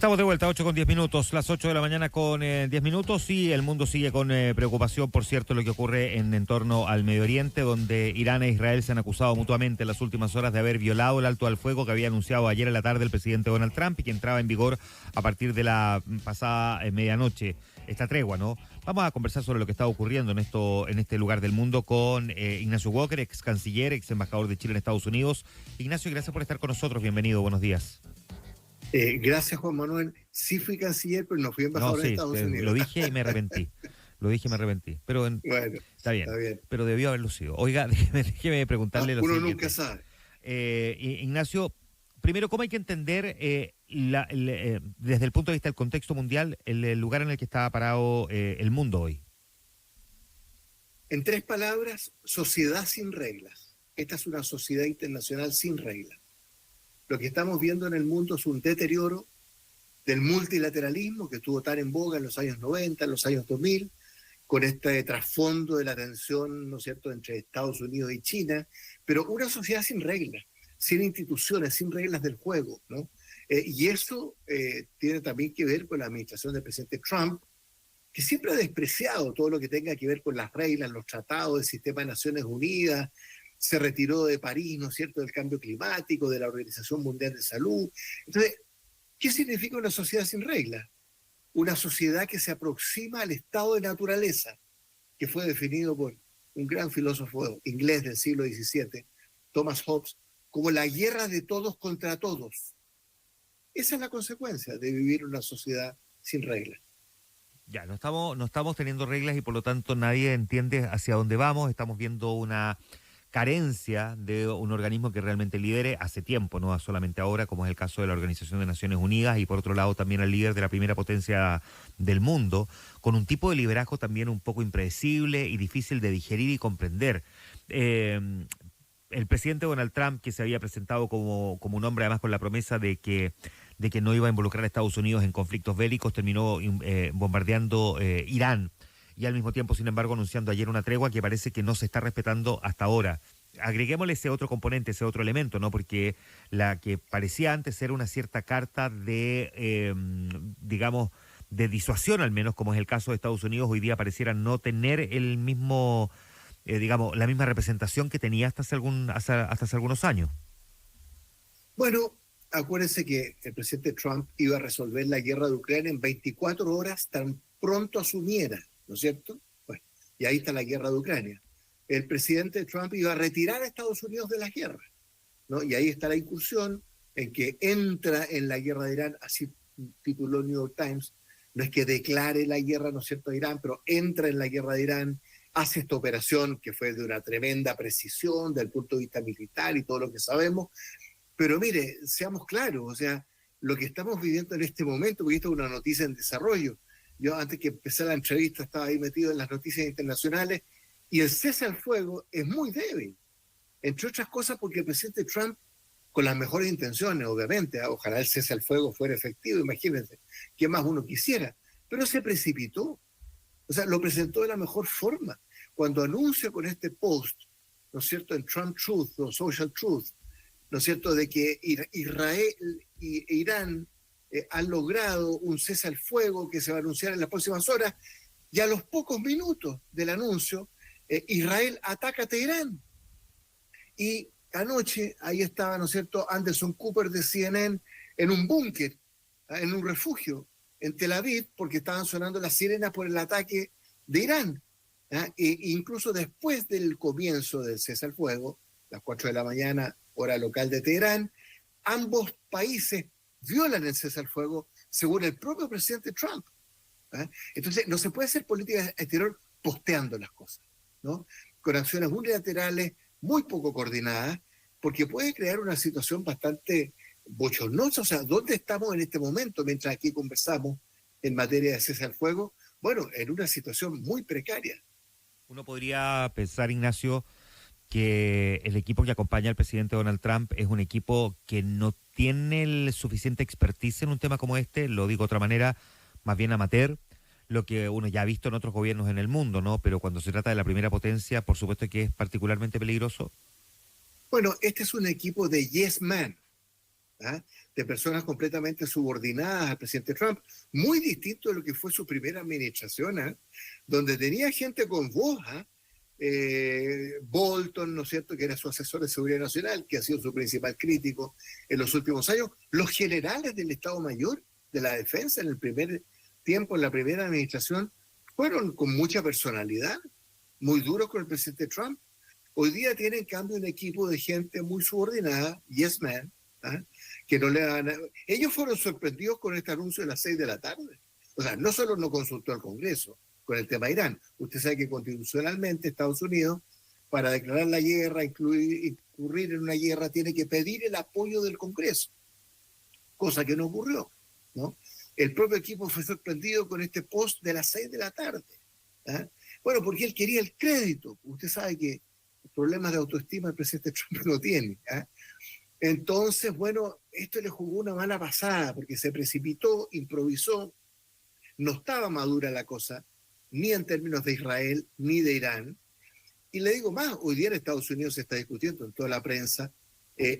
Estamos de vuelta, 8:10, las 8 de la mañana con 10 minutos, y el mundo sigue con preocupación, por cierto, lo que ocurre en torno al Medio Oriente, donde Irán e Israel se han acusado mutuamente en las últimas horas de haber violado el alto al fuego que había anunciado ayer en la tarde el presidente Donald Trump y que entraba en vigor a partir de la pasada medianoche. Esta tregua, ¿no? Vamos a conversar sobre lo que está ocurriendo en este lugar del mundo con Ignacio Walker, ex canciller, ex embajador de Chile en Estados Unidos. Ignacio, gracias por estar con nosotros, bienvenido, buenos días. Gracias, Juan Manuel. Sí fui canciller, pero no fui embajador de Estados Unidos. Lo dije y me arrepentí. Pero bueno, está bien, pero debió haberlo sido. Oiga, déjeme preguntarle lo siguiente. Uno nunca sabe. Ignacio, primero, ¿cómo hay que entender desde el punto de vista del contexto mundial el lugar en el que está parado el mundo hoy? En 3 palabras, sociedad sin reglas. Esta es una sociedad internacional sin reglas. Lo que estamos viendo en el mundo es un deterioro del multilateralismo que estuvo tan en boga en los años 90, en los años 2000, con este trasfondo de la tensión, ¿no es cierto?, entre Estados Unidos y China, pero una sociedad sin reglas, sin instituciones, sin reglas del juego, ¿no? Y eso tiene también que ver con la administración del presidente Trump, que siempre ha despreciado todo lo que tenga que ver con las reglas, los tratados, el sistema de Naciones Unidas. Se retiró de París, ¿no es cierto?, del cambio climático, de la Organización Mundial de Salud. Entonces, ¿qué significa una sociedad sin reglas? Una sociedad que se aproxima al estado de naturaleza, que fue definido por un gran filósofo inglés del siglo XVII, Thomas Hobbes, como la guerra de todos contra todos. Esa es la consecuencia de vivir una sociedad sin reglas. Ya, no estamos teniendo reglas y por lo tanto nadie entiende hacia dónde vamos. Estamos viendo una carencia de un organismo que realmente lidere hace tiempo, no solamente ahora, como es el caso de la Organización de Naciones Unidas, y por otro lado también al líder de la primera potencia del mundo, con un tipo de liderazgo también un poco impredecible y difícil de digerir y comprender. El presidente Donald Trump, que se había presentado como un hombre además con la promesa de que no iba a involucrar a Estados Unidos en conflictos bélicos, terminó bombardeando Irán, y al mismo tiempo, sin embargo, anunciando ayer una tregua que parece que no se está respetando hasta ahora. Agreguémosle ese otro componente, ese otro elemento, ¿no? Porque la que parecía antes ser una cierta carta de, digamos, de disuasión, al menos, como es el caso de Estados Unidos, hoy día pareciera no tener el mismo, digamos, la misma representación que tenía hasta hace algunos años. Bueno, acuérdense que el presidente Trump iba a resolver la guerra de Ucrania en 24 horas tan pronto asumiera, ¿no es cierto? Bueno, y ahí está la guerra de Ucrania. El presidente Trump iba a retirar a Estados Unidos de la guerra, ¿no? Y ahí está la incursión en que entra en la guerra de Irán, así tituló New York Times. No es que declare la guerra, ¿no es cierto?, a Irán, pero entra en la guerra de Irán, hace esta operación que fue de una tremenda precisión desde el punto de vista militar y todo lo que sabemos. Pero mire, seamos claros, o sea, lo que estamos viviendo en este momento, porque esto es una noticia en desarrollo. Yo antes que empezar la entrevista estaba ahí metido en las noticias internacionales, y el cese al fuego es muy débil, entre otras cosas porque el presidente Trump, con las mejores intenciones, obviamente, ojalá el cese al fuego fuera efectivo, imagínense, ¿qué más uno quisiera? Pero se precipitó, o sea, lo presentó de la mejor forma. Cuando anuncia con este post, ¿no es cierto?, en Trump Truth o Social Truth, ¿no es cierto?, de que Israel e Irán han logrado un cese al fuego que se va a anunciar en las próximas horas, y a los pocos minutos del anuncio, Israel ataca a Teherán. Y anoche ahí estaba, ¿no es cierto?, Anderson Cooper de CNN en un búnker, en un refugio en Tel Aviv, porque estaban sonando las sirenas por el ataque de Irán. E incluso después del comienzo del cese al fuego, las 4 de la mañana, hora local de Teherán, ambos países violan el cese al fuego según el propio presidente Trump. Entonces, no se puede hacer política exterior posteando las cosas, ¿no?, con acciones unilaterales muy poco coordinadas, porque puede crear una situación bastante bochornosa. O sea, ¿dónde estamos en este momento mientras aquí conversamos en materia de cese al fuego? Bueno, en una situación muy precaria. Uno podría pensar, Ignacio, que el equipo que acompaña al presidente Donald Trump es un equipo que no tiene el suficiente expertise en un tema como este, lo digo de otra manera, más bien amateur, lo que uno ya ha visto en otros gobiernos en el mundo, ¿no? Pero cuando se trata de la primera potencia, por supuesto que es particularmente peligroso. Bueno, este es un equipo de yes man. ¿ah? De personas completamente subordinadas al presidente Trump, muy distinto de lo que fue su primera administración, ¿ah? Donde tenía gente con voz, ¿ah? Bolton, ¿no es cierto?, que era su asesor de seguridad nacional, que ha sido su principal crítico en los últimos años, los generales del Estado Mayor de la Defensa en el primer tiempo, en la primera administración, fueron con mucha personalidad, muy duros con el presidente Trump. Hoy día tienen en cambio un equipo de gente muy subordinada, yes man, ¿ah? Que no le dan... Ellos fueron sorprendidos con este anuncio de las 6 de la tarde. O sea, no solo no consultó al Congreso con el tema de Irán. Usted sabe que constitucionalmente Estados Unidos, para declarar la guerra, incurrir en una guerra, tiene que pedir el apoyo del Congreso, cosa que no ocurrió, ¿no? El propio equipo fue sorprendido con este post de las 6 de la tarde. ¿Ah? Bueno, porque él quería el crédito. Usted sabe que problemas de autoestima el presidente Trump no tiene. ¿Ah? Entonces, bueno, esto le jugó una mala pasada porque se precipitó, improvisó, no estaba madura la cosa, ni en términos de Israel ni de Irán. Y le digo más, hoy día en Estados Unidos se está discutiendo en toda la prensa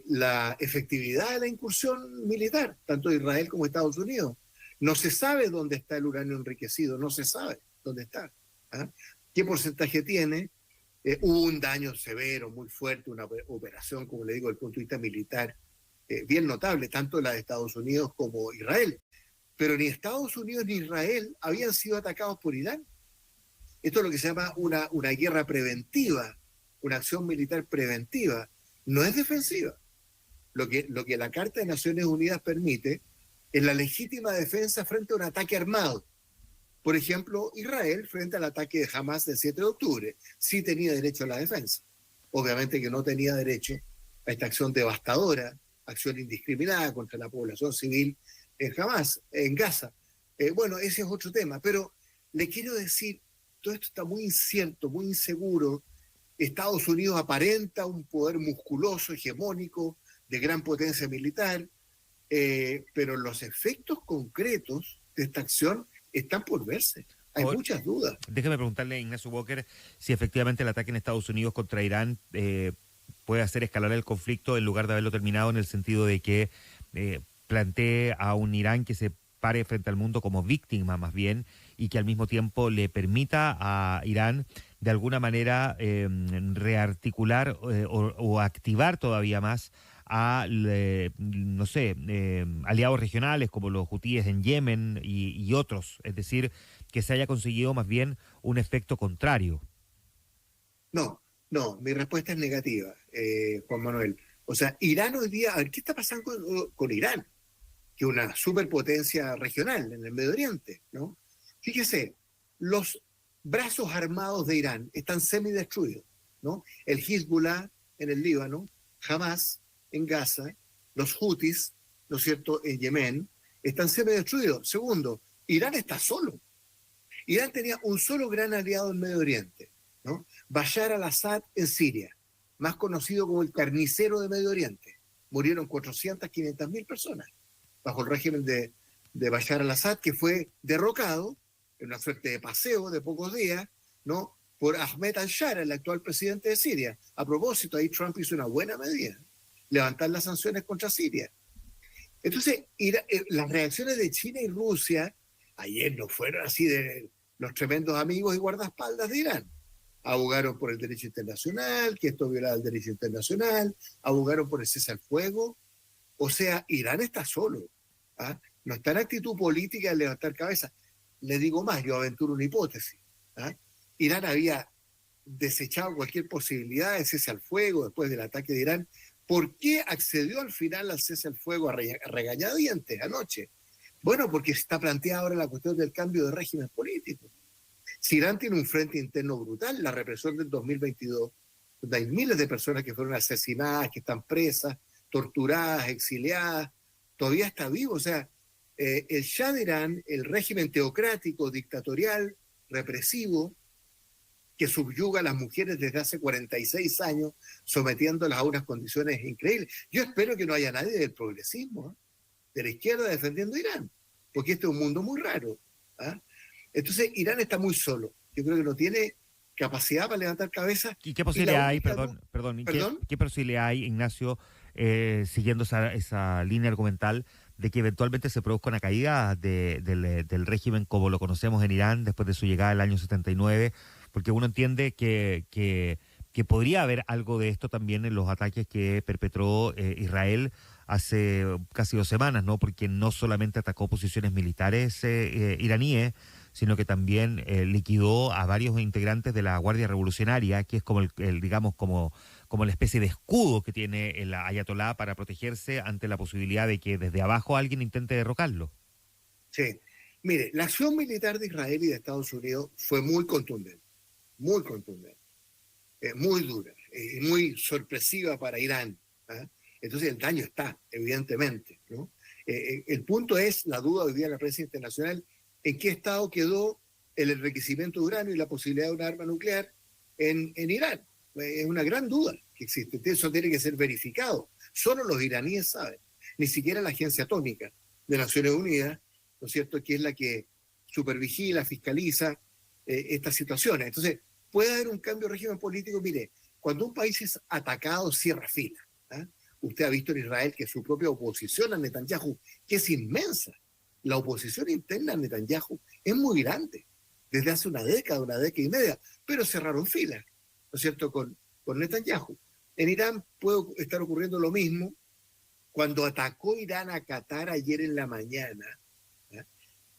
la efectividad de la incursión militar, tanto de Israel como de Estados Unidos. No se sabe dónde está el uranio enriquecido, no se sabe dónde está. ¿Ah? ¿Qué porcentaje tiene? Hubo un daño severo, muy fuerte, una operación, como le digo, desde el punto de vista militar, bien notable, tanto la de Estados Unidos como Israel. Pero ni Estados Unidos ni Israel habían sido atacados por Irán. Esto es lo que se llama una guerra preventiva, una acción militar preventiva. No es defensiva. Lo que la Carta de Naciones Unidas permite es la legítima defensa frente a un ataque armado. Por ejemplo, Israel, frente al ataque de Hamas del 7 de octubre, sí tenía derecho a la defensa. Obviamente que no tenía derecho a esta acción devastadora, acción indiscriminada contra la población civil en Hamas, en Gaza. Bueno, ese es otro tema, pero le quiero decir, todo esto está muy incierto, muy inseguro. Estados Unidos aparenta un poder musculoso, hegemónico, de gran potencia militar, pero los efectos concretos de esta acción están por verse. Hay muchas dudas. Déjeme preguntarle a Ignacio Walker si efectivamente el ataque en Estados Unidos contra Irán puede hacer escalar el conflicto en lugar de haberlo terminado, en el sentido de que plantee a un Irán que se pare frente al mundo como víctima más bien, y que al mismo tiempo le permita a Irán de alguna manera rearticular o activar todavía más a, no sé, aliados regionales como los hutíes en Yemen y otros. Es decir, que se haya conseguido más bien un efecto contrario. No, mi respuesta es negativa, Juan Manuel. O sea, Irán hoy día, a ver, ¿qué está pasando con Irán? Que es una superpotencia regional en el Medio Oriente, ¿no? Fíjese, los brazos armados de Irán están semidestruidos, ¿no? El Hezbollah en el Líbano, Hamas en Gaza, los Houthis, ¿no es cierto?, en Yemen, están semidestruidos. Segundo, Irán está solo. Irán tenía un solo gran aliado en Medio Oriente, ¿no? Bashar al-Assad en Siria, más conocido como el carnicero de Medio Oriente. Murieron 400, 500 mil personas bajo el régimen de Bashar al-Assad, que fue derrocado en una suerte de paseo de pocos días, ¿no?, por Ahmed al-Shara, el actual presidente de Siria. A propósito, ahí Trump hizo una buena medida, levantar las sanciones contra Siria. Entonces, las reacciones de China y Rusia ayer no fueron así de los tremendos amigos y guardaespaldas de Irán. Abogaron por el derecho internacional, que esto violaba el derecho internacional, abogaron por el cese al fuego. O sea, Irán está solo, ¿ah? No está en actitud política de levantar cabeza. Le digo más, yo aventuro una hipótesis, ¿ah? Irán había desechado cualquier posibilidad de cese al fuego después del ataque de Irán. ¿Por qué accedió al final al cese al fuego a regañadientes anoche? Bueno, porque está planteada ahora la cuestión del cambio de régimen político. Si Irán tiene un frente interno brutal, la represión del 2022, donde hay miles de personas que fueron asesinadas, que están presas, torturadas, exiliadas, todavía está vivo. O sea, el Shah de Irán, el régimen teocrático, dictatorial, represivo, que subyuga a las mujeres desde hace 46 años, sometiéndolas a unas condiciones increíbles. Yo espero que no haya nadie del progresismo, de la izquierda, defendiendo a Irán, porque este es un mundo muy raro. ¿Ah? Entonces, Irán está muy solo. Yo creo que no tiene capacidad para levantar cabeza. ¿Y qué posibilidad hay, perdón, ¿Perdón? ¿qué posibilidad hay, Ignacio, siguiendo esa línea argumental de que eventualmente se produzca una caída del régimen como lo conocemos en Irán después de su llegada el año 79, porque uno entiende que podría haber algo de esto también en los ataques que perpetró Israel hace casi 2 semanas, ¿no? Porque no solamente atacó posiciones militares iraníes, sino que también liquidó a varios integrantes de la Guardia Revolucionaria, que es como digamos, como la especie de escudo que tiene el ayatolá para protegerse ante la posibilidad de que desde abajo alguien intente derrocarlo. Sí. Mire, la acción militar de Israel y de Estados Unidos fue muy contundente, muy dura, muy sorpresiva para Irán. ¿Ah? Entonces el daño está, evidentemente, ¿no? El punto es la duda hoy día en la prensa internacional, en qué estado quedó el enriquecimiento de uranio y la posibilidad de un arma nuclear en Irán. Es una gran duda que existe. Eso tiene que ser verificado. Solo los iraníes saben, ni siquiera la Agencia Atómica de Naciones Unidas, ¿no es cierto?, que es la que supervigila, fiscaliza estas situaciones. Entonces, puede haber un cambio de régimen político. Mire, cuando un país es atacado, cierra fila. ¿Ah? Usted ha visto en Israel que su propia oposición a Netanyahu, que es inmensa, la oposición interna a Netanyahu es muy grande, desde hace una década y media, pero cerraron filas, ¿no es cierto?, con Netanyahu. En Irán puede estar ocurriendo lo mismo. Cuando atacó Irán a Qatar ayer en la mañana, ¿eh?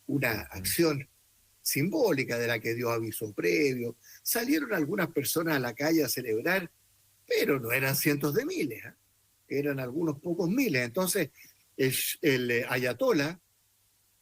Una acción simbólica de la que dio aviso previo, salieron algunas personas a la calle a celebrar, pero no eran cientos de miles, ¿eh? Eran algunos pocos miles. Entonces, el ayatolá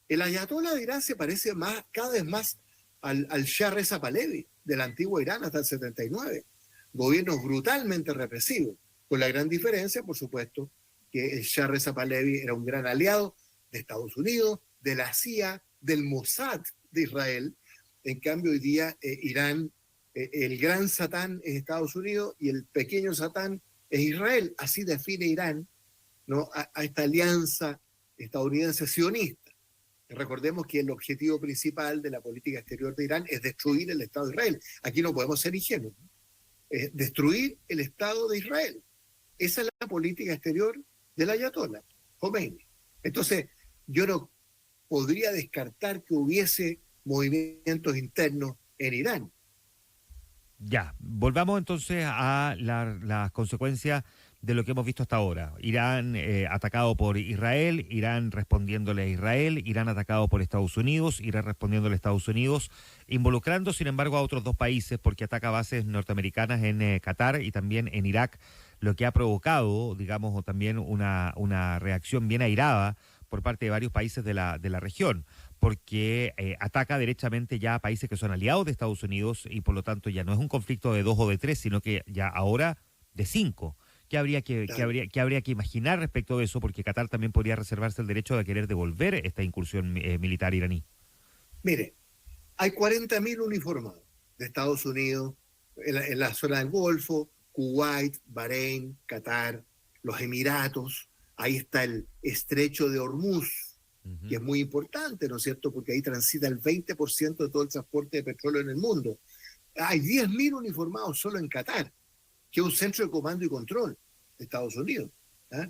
de Irán se parece cada vez más al Shah Reza Pahlavi del antiguo Irán hasta el 79. Gobiernos brutalmente represivos, con la gran diferencia, por supuesto, que el Shah Reza Pahlavi era un gran aliado de Estados Unidos, de la CIA, del Mossad de Israel. En cambio, hoy día Irán, el gran Satán es Estados Unidos y el pequeño Satán es Israel. Así define Irán, ¿no?, a esta alianza estadounidense sionista. Recordemos que el objetivo principal de la política exterior de Irán es destruir el Estado de Israel. Aquí no podemos ser ingenuos, ¿no? Destruir el Estado de Israel. Esa es la política exterior del ayatolá Khomeini. Entonces, yo no podría descartar que hubiese movimientos internos en Irán. Ya, volvamos entonces a las consecuencias de lo que hemos visto hasta ahora. Irán atacado por Israel, Irán respondiéndole a Israel, Irán atacado por Estados Unidos, Irán respondiéndole a Estados Unidos, involucrando sin embargo a otros dos países porque ataca bases norteamericanas en Qatar y también en Irak, lo que ha provocado, digamos, también una reacción bien airada por parte de varios países de la región, porque ataca derechamente ya a países que son aliados de Estados Unidos y por lo tanto ya no es un conflicto de 2 o de 3, sino que ya ahora de 5. ¿Qué habría que imaginar respecto de eso? Porque Qatar también podría reservarse el derecho de querer devolver esta incursión militar iraní. Mire, hay 40.000 uniformados de Estados Unidos en la zona del Golfo, Kuwait, Bahrein, Qatar, los Emiratos. Ahí está el estrecho de Hormuz, que es muy importante, ¿no es cierto?, porque ahí transita el 20% de todo el transporte de petróleo en el mundo. Hay 10.000 uniformados solo en Qatar, que es un centro de comando y control de Estados Unidos. ¿Ah?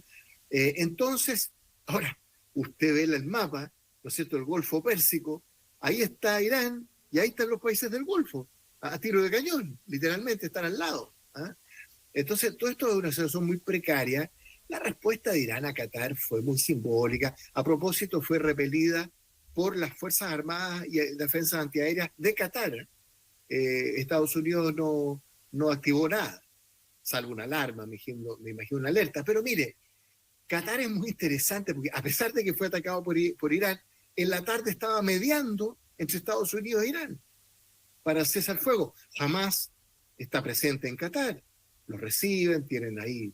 Entonces, ahora, usted ve el mapa, ¿no es cierto?, el Golfo Pérsico, ahí está Irán y ahí están los países del Golfo, a tiro de cañón, literalmente están al lado. ¿Ah? Entonces, todo esto es una situación muy precaria. La respuesta de Irán a Qatar fue muy simbólica. A propósito, fue repelida por las Fuerzas Armadas y Defensas Antiaéreas de Qatar. Estados Unidos no activó nada, salvo una alarma, me imagino una alerta. Pero mire, Qatar es muy interesante porque a pesar de que fue atacado por Irán, en la tarde estaba mediando entre Estados Unidos e Irán para cesar el fuego. Hamás está presente en Qatar, los reciben, tienen ahí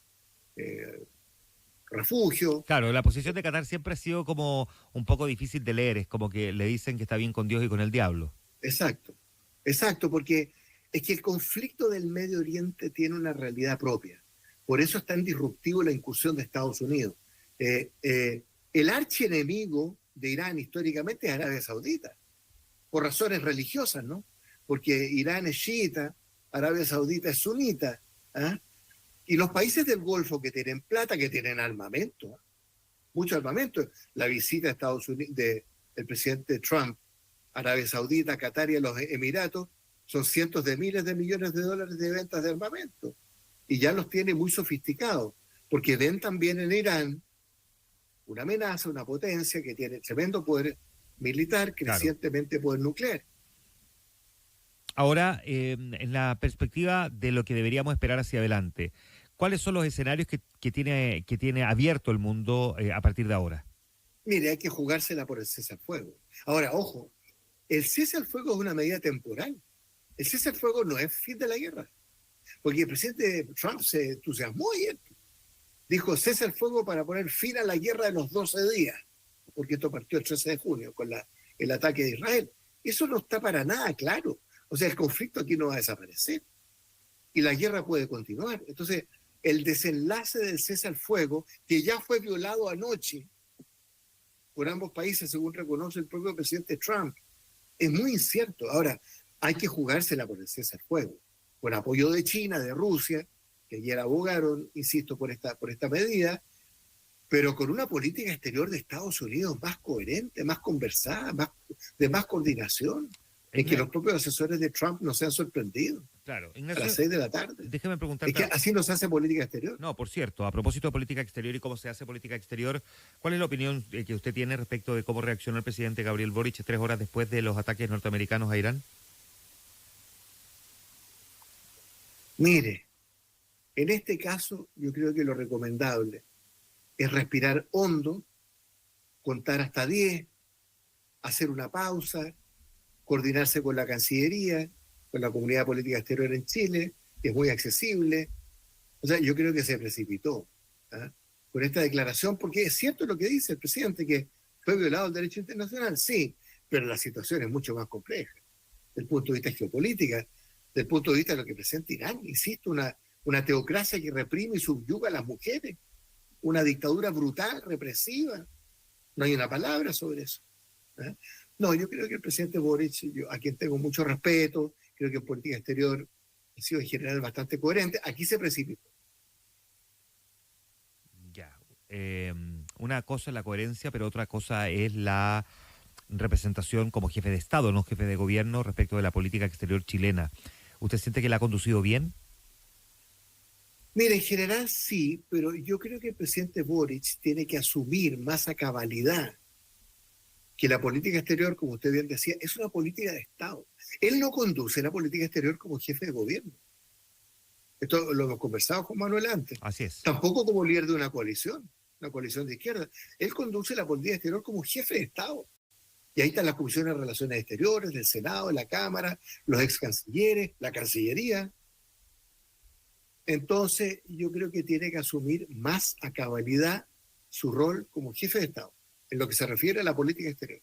refugio. Claro, la posición de Qatar siempre ha sido como un poco difícil de leer, es como que le dicen que está bien con Dios y con el diablo. Exacto, porque es que el conflicto del Medio Oriente tiene una realidad propia. Por eso es tan disruptivo la incursión de Estados Unidos. El archienemigo de Irán históricamente es Arabia Saudita, por razones religiosas, ¿no? Porque Irán es chiita, Arabia Saudita es sunita, ¿ah? Y los países del Golfo que tienen plata, que tienen armamento, mucho armamento, la visita a Estados Unidos del presidente Trump, Arabia Saudita, Qatar y a los Emiratos, son cientos de miles de millones de dólares de ventas de armamento. Y ya los tiene muy sofisticados, porque ven también en Irán una amenaza, una potencia que tiene tremendo poder militar, crecientemente poder nuclear. Ahora, en la perspectiva de lo que deberíamos esperar hacia adelante, ¿cuáles son los escenarios que tiene abierto el mundo a partir de ahora? Mire, hay que jugársela por el cese al fuego. Ahora, ojo, el cese al fuego es una medida temporal. El cese al fuego no es fin de la guerra. Porque el presidente Trump se entusiasmó ayer. Dijo cese al fuego para poner fin a la guerra de los 12 días. Porque esto partió el 13 de junio con el ataque de Israel. Eso no está para nada claro. O sea, el conflicto aquí no va a desaparecer. Y la guerra puede continuar. Entonces, el desenlace del cese al fuego, que ya fue violado anoche por ambos países, según reconoce el propio presidente Trump, es muy incierto. Ahora, hay que jugársela por el cese al fuego, con apoyo de China, de Rusia, que ayer abogaron, insisto, por esta medida, pero con una política exterior de Estados Unidos más coherente, más conversada, de más coordinación, en que los propios asesores de Trump no se han sorprendido. Claro, Ignacio, a las 6 de la tarde. Déjeme preguntarte. Es que así no se hace política exterior. No, por cierto, a propósito de política exterior y cómo se hace política exterior, ¿cuál es la opinión que usted tiene respecto de cómo reaccionó el presidente Gabriel Boric 3 horas después de los ataques norteamericanos a Irán? Mire, en este caso yo creo que lo recomendable es respirar hondo, contar hasta 10, hacer una pausa, coordinarse con la Cancillería, con la comunidad política exterior en Chile, que es muy accesible. O sea, yo creo que se precipitó con esta declaración, porque es cierto lo que dice el presidente, que fue violado el derecho internacional, sí, pero la situación es mucho más compleja, desde el punto de vista geopolítico, desde el punto de vista de lo que presenta Irán, insisto, una teocracia que reprime y subyuga a las mujeres, una dictadura brutal, represiva. No hay una palabra sobre eso. No, yo creo que el presidente Boric, a quien tengo mucho respeto, creo que en política exterior ha sido en general bastante coherente, aquí se precipitó. Ya. Una cosa es la coherencia, pero otra cosa es la representación como jefe de Estado, no jefe de gobierno, respecto de la política exterior chilena. ¿Usted siente que la ha conducido bien? Mire, en general sí, pero yo creo que el presidente Boric tiene que asumir más a cabalidad que la política exterior, como usted bien decía, es una política de Estado. Él no conduce la política exterior como jefe de gobierno. Esto lo hemos conversado con Manuel antes. Así es. Tampoco como líder de una coalición de izquierda. Él conduce la política exterior como jefe de Estado. Y ahí están las comisiones de Relaciones Exteriores, del Senado, de la Cámara, los ex cancilleres, la Cancillería. Entonces, yo creo que tiene que asumir más a cabalidad su rol como jefe de Estado, en lo que se refiere a la política exterior.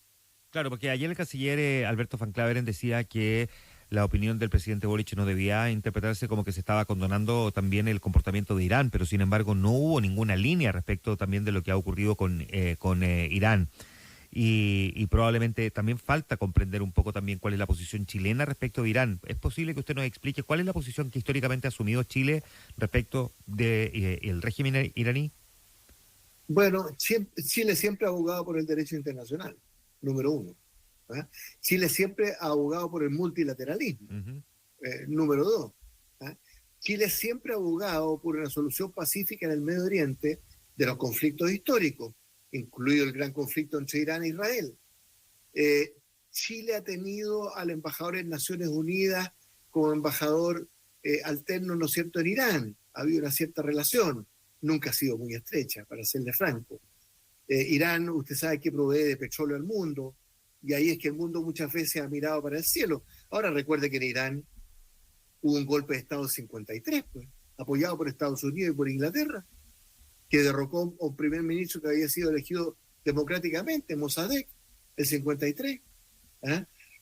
Claro, porque ayer el canciller Alberto Van Claveren decía que la opinión del presidente Boric no debía interpretarse como que se estaba condonando también el comportamiento de Irán, pero sin embargo no hubo ninguna línea respecto también de lo que ha ocurrido con Irán. Y probablemente también falta comprender un poco también cuál es la posición chilena respecto de Irán. ¿Es posible que usted nos explique cuál es la posición que históricamente ha asumido Chile respecto del régimen iraní? Bueno, Chile siempre ha abogado por el derecho internacional, número uno. Chile siempre ha abogado por el multilateralismo, número dos. Chile siempre ha abogado por una solución pacífica en el Medio Oriente de los conflictos históricos, incluido el gran conflicto entre Irán e Israel. Chile ha tenido al embajador en Naciones Unidas como embajador alterno, ¿no es cierto?, en Irán. Ha habido una cierta relación, nunca ha sido muy estrecha, para serle franco. Irán, usted sabe que provee de petróleo al mundo, y ahí es que el mundo muchas veces ha mirado para el cielo. Ahora recuerde que en Irán hubo un golpe de Estado en 53, pues, apoyado por Estados Unidos y por Inglaterra, que derrocó a un primer ministro que había sido elegido democráticamente, Mossadegh, el 53.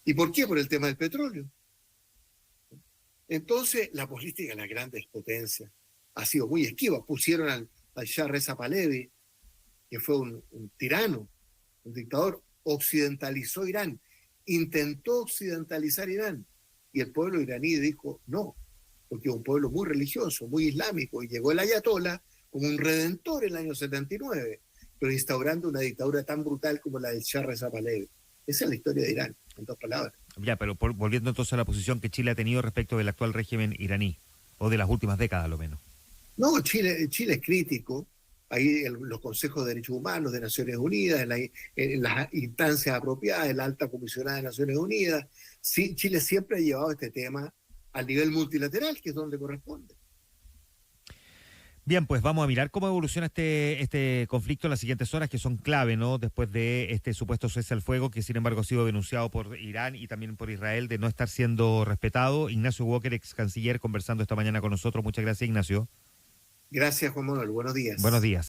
¿Y por qué? Por el tema del petróleo. Entonces, la política de las grandes potencias ha sido muy esquiva. Pusieron al Shah Reza Pahlavi, que fue un tirano, un dictador, occidentalizó Irán, intentó occidentalizar Irán, y el pueblo iraní dijo no. porque es un pueblo muy religioso, muy islámico, y llegó el ayatolá como un redentor en el año 79, pero instaurando una dictadura tan brutal como la del Shah Reza Pahlavi. Esa es la historia de Irán, en dos palabras. Ya, pero volviendo entonces a la posición que Chile ha tenido respecto del actual régimen iraní, o de las últimas décadas, a lo menos. No, Chile es crítico. Ahí los consejos de derechos humanos de Naciones Unidas, en las instancias apropiadas, en la alta comisionada de Naciones Unidas. Sí, Chile siempre ha llevado este tema al nivel multilateral, que es donde corresponde. Bien, pues vamos a mirar cómo evoluciona este conflicto en las siguientes horas, que son clave, ¿no? Después de este supuesto cese al fuego, que sin embargo ha sido denunciado por Irán y también por Israel de no estar siendo respetado. Ignacio Walker, ex canciller, conversando esta mañana con nosotros. Muchas gracias, Ignacio. Gracias, Juan Manuel. Buenos Buenos días. días.